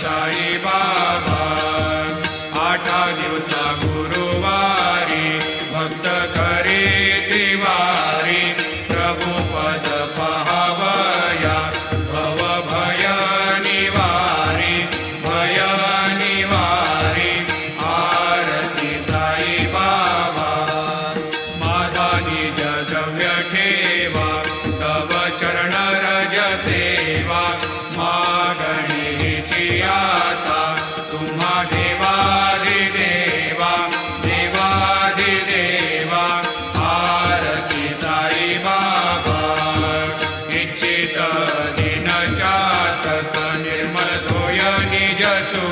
साई बाबा. 8 दिवसा गुरुवारी भक्त करे तिवारी. प्रभु पद पाहावया भव भय निवारी. भय निवारी आरती साई बाबा. माझा निज द्रव्य ठेवा तव चरण रज सेवा. मागणी हिची आता तुम्हा देवाधिदेवा. देवाधिदेवा आरती साई बाबा. इच्छित दिन चातक निर्मल तोय निज सु